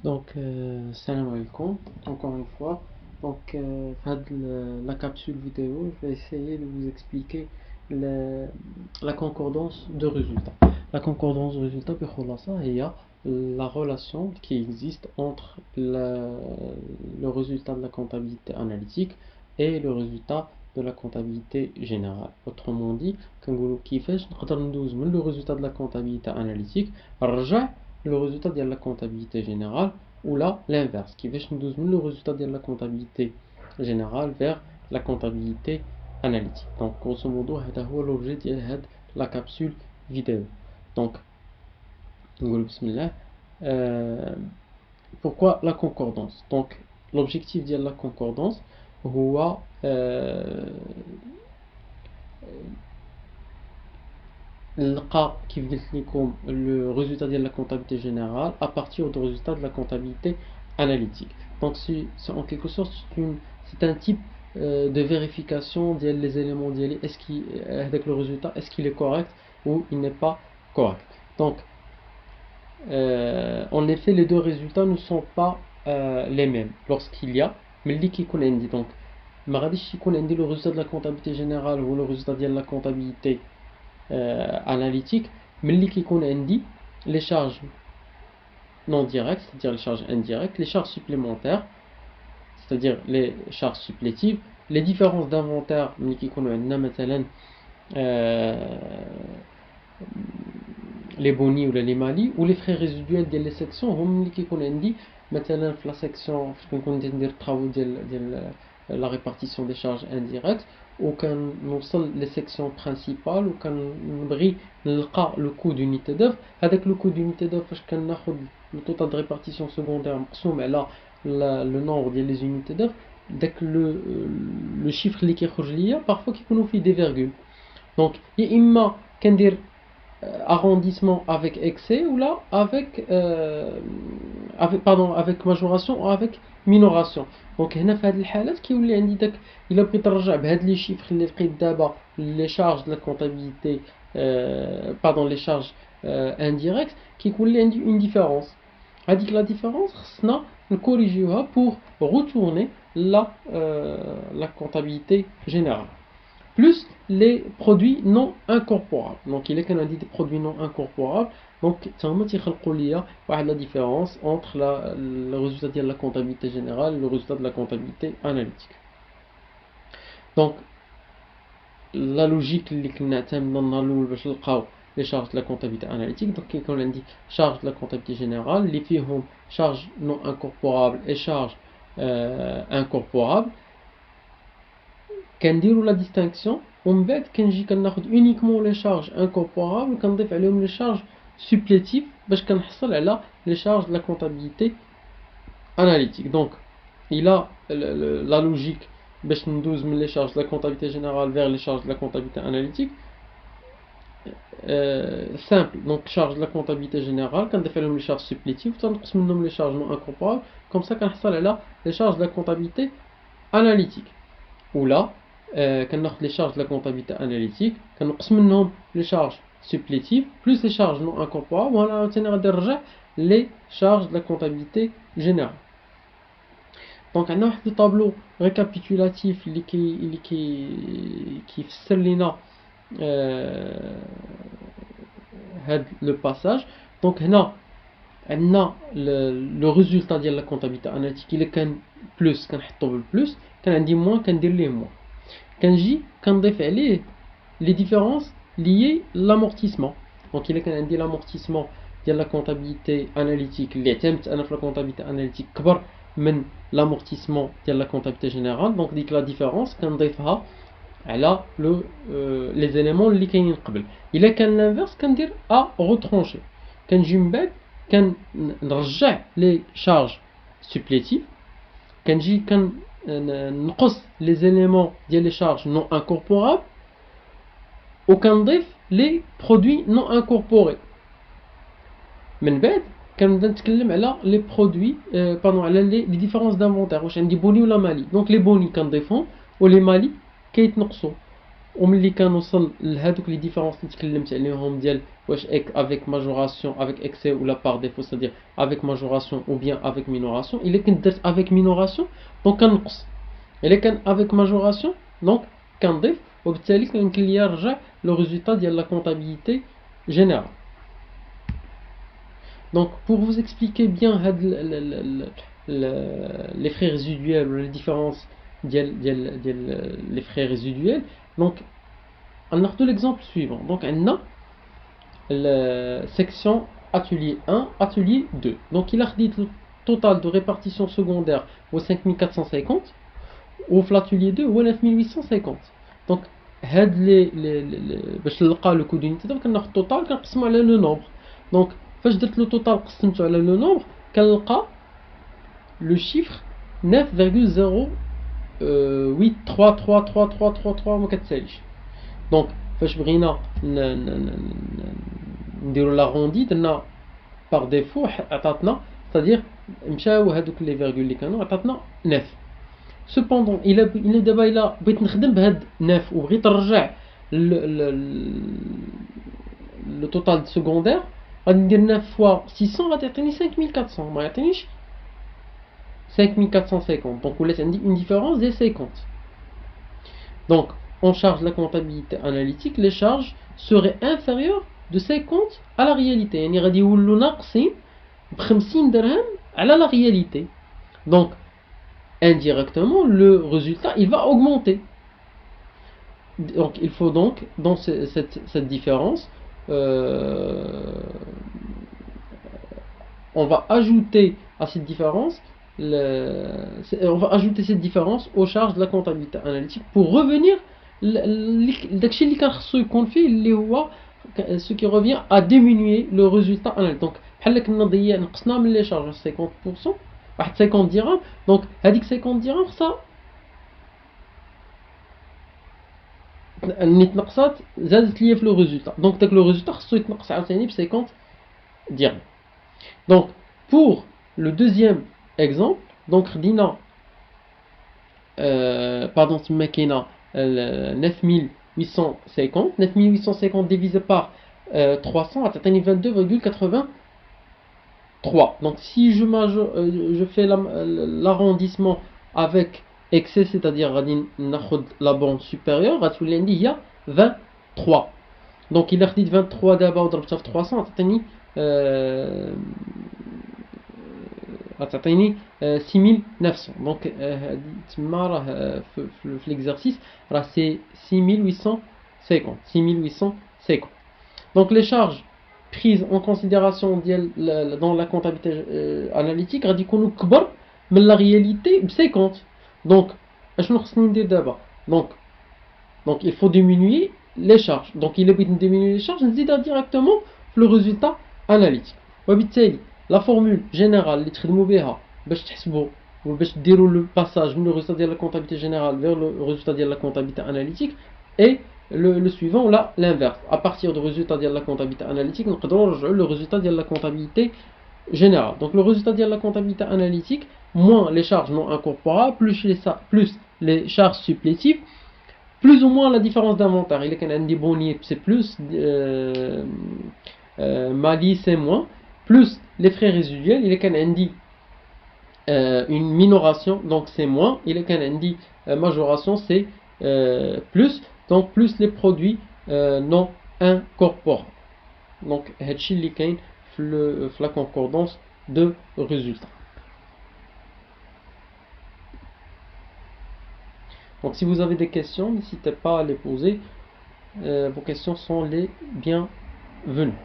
Donc, salam alaikum, encore une fois. Donc, la capsule vidéo, je vais essayer de vous expliquer la concordance de résultats. La concordance de résultats, il y a la relation qui existe entre le résultat de la comptabilité analytique et le résultat de la comptabilité générale. Autrement dit, quand vous kiffez, le résultat de la comptabilité analytique, le résultat de la comptabilité générale, ou là l'inverse qui fait le résultat de la comptabilité générale vers la comptabilité analytique. Donc grosso modo c'est l'objet de la capsule vidéo. Donc bismillah. Pourquoi la concordance? Donc l'objectif de la concordance هو نلقى كيف قلت لكم le résultat de la comptabilité générale à partir du résultat de la comptabilité analytique. Donc c'est en quelque sorte c'est un type de vérification des éléments est-ce qu'il avec le résultat est-ce qu'il est correct ou il n'est pas correct. Donc en effet les deux résultats ne sont pas les mêmes lorsqu'il y a mais qui connaît donc ما غاديش يكون عندي le résultat de la comptabilité générale ou le résultat de la comptabilité analytique, mais qui dit les charges non directes, c'est-à-dire les charges indirectes, les charges supplémentaires, c'est-à-dire les charges supplétives, les différences d'inventaire, les boni ou les mali, ou les frais résiduels des sections, qui dit مثلا في la section كنكون ندير travaux ديال la répartition des charges indirectes وكنوصل les sections principales وكنبغي نلقى le coût d'unité d'œuvre. هذاك le coût d'unité d'œuvre فاش كناخذ le total de répartition secondaire مقسوم على le nombre ديال les unités d'œuvre داك le chiffre اللي كيخرج ليا parfois كيكونوا فيه des virgules. Donc يا اما كندير arrondissement avec excès ou là avec majoration ou avec minoration. Donc هنا في هذه الحالات كيولي عندي داك الا بغيت نرجع بهاد لي شيفر اللي لقيت دابا لي شارج de la comptabilité pardon les charges indirectes كيكون لي عندي une différence. هذيك la différence خصنا نكوريجيوها pour retourner la comptabilité générale. Plus les produits non incorporables. Donc il est qu'on a dit des produits non incorporables. Donc c'est la différence entre le résultat de la comptabilité générale et le résultat de la comptabilité analytique. Donc la logique les charges de la comptabilité analytique. Donc quand on dit charges de la comptabilité générale, les filles ont charges non incorporables et charges incorporables. كنديروا la distinction ومن بعد كنجي كناخذ uniquement les charges incorporables وكنضيف عليهم les charges supplétives باش كنحصل على les charges de la comptabilité analytique. Donc il a la logique باش ندوز من les charges de la comptabilité générale vers les charges de la comptabilité analytique simple. Donc charge de la comptabilité générale كنضيف عليهم les charges supplétives وتنقص منهم les charges non incorporables comme ça كنحصل على les charges de la comptabilité analytique. Ou là كناخذ les charges de la comptabilité analytique كنقص منهم les charges supplétives plus les charges non incorporables وهنا عاوتاني غادي نرجع les charges de la comptabilité générale. دونك عندنا واحد الطابلو ريكابيتولاتيف اللي كيفسر لينا هاد لو باساج. دونك هنا عندنا لو ريزولتا ديال لا كونتابيليتي اناليتيك الا كان بلس كنحطو بالبلس كان عندي موان كندير ليه موان كنجي كنضيف عليه لي ديفيرونس ليي لامورتيسمون. دونك الا كان عندي لامورتيسمون ديال لا كونتابيليتي اناليتيك اللي اعتمدت انا في لا كونتابيليتي اناليتيك كبر من لامورتيسمون ديال لا كونتابيليتي جينيرال دونك ديك لا ديفيرونس كنضيفها على لو لي زيليمون اللي كاينين قبل. الا كان لانفيرس كندير ا روترونشي كنجي من بعد كنرجع لي شارج سوبليتيف كنجي نقص لي زيليمون ديال لي شارج نون انكوربورابل وكنضيف لي برودوي نون انكوربوري. من بعد كنبدا نتكلم على لي برودوي باردون على لي ديفيرونس دانفونتير واش عندي بوني ولا مالي. دونك لي بوني كنضيفهم ولي مالي كيتنقصوا وملي كنوصل لهادوك لي ديفيرونس اللي تكلمت عليهم ديال avec majoration, avec excès ou la part défaut, c'est-à-dire avec majoration ou bien avec minoration. Il est avec minoration, donc كنقص. Il est avec majoration, donc كنضيف. وبالتالي يمكن لي يرجع le résultat de la comptabilité générale. Donc pour vous expliquer bien les frais résiduels ou les différences les frais résiduels, donc on a l'exemple suivant. Donc on a la section atelier 1, atelier 2. Donc il a dit le total de répartition secondaire au 5450 ou l'atelier 2 au 9850. Donc هاد باش نلقى le coût d'unité donc كناخذ التوتال كنقسمو على le nombre. Donc فاش درت le total قسمته على le nombre كنلقى le chiffre 9,08333333 ما كتساليش. Donc فاش بغينا نديرو l'arrondi درنا par défaut عطاتنا c'est-à-dire مشاو هادوك لي فيرغول اللي كانوا عطاتنا 9. Cependant, il est d'abord il a بغيت نخدم بهاد 9 وبغيت نرجع le total secondaire غادي ندير 9 fois 600 غادي يعطيني 5400 ما يعطينيش 5450. Donc ولات عندي une différence de 50. Donc on charge la comptabilité analytique, les charges seraient inférieures de 50 à la réalité. يعني غادي يولوا ناقصين ب 50 درهم على la réalité. Donc indirectement, le résultat il va augmenter. Donc il faut donc dans cette différence, on va ajouter à cette différence, on va ajouter cette différence aux charges de la comptabilité analytique pour revenir ce qui revient à diminuer le résultat analytique. Donc بحال كنا نقصنا من les charges 50%. 50 dirhams, donc هذيك 50 dirhams خصها نتنقصات زادت ليا في لو résultat. Donc داك لو résultat خصو يتنقص عاوتاني ب 50 dirhams. Donc pour le deuxième exemple, donc خدينا pardon تما كاينه 9850 divisé par 300 غتعطيني 22,83. Donc si je fais l'arrondissement avec excès, c'est-à-dire la bande supérieure, il y a 23. Donc il a dit 23 d'abord dans le 300, تعطيني 6900. Donc l'exercice c'est 6850. Donc les charges prises en considération dans la comptabilité analytique غادي يكونوا كبر من la réalité ب 50. Donc اشنو خصني ندير دابا؟ donc il faut diminuer les charges. Donc il بغيت diminuer les charges نزيدها directement في le résultat analytique. وبالتالي la formule générale اللي تخدموا بها باش تحسبوا وباش ديروا le passage من le résultat ديال la comptabilité générale vers le résultat ديال la comptabilité analytique est le suivant, là, l'inverse. À partir du résultat de la comptabilité analytique, nous avons le résultat de la comptabilité générale. Donc le résultat de la comptabilité analytique, moins les charges non incorporables, plus les charges supplétives, plus ou moins la différence d'inventaire. Il y a un boni, c'est plus, mali c'est moins, plus les frais résiduels, il y a une minoration, donc c'est moins, il y a un majoration, c'est plus. Donc plus les produits non incorporés. Donc هادشي اللي كاين في la concordance de résultats. Donc si vous avez des questions, n'hésitez pas à les poser. Vos questions sont les bienvenues.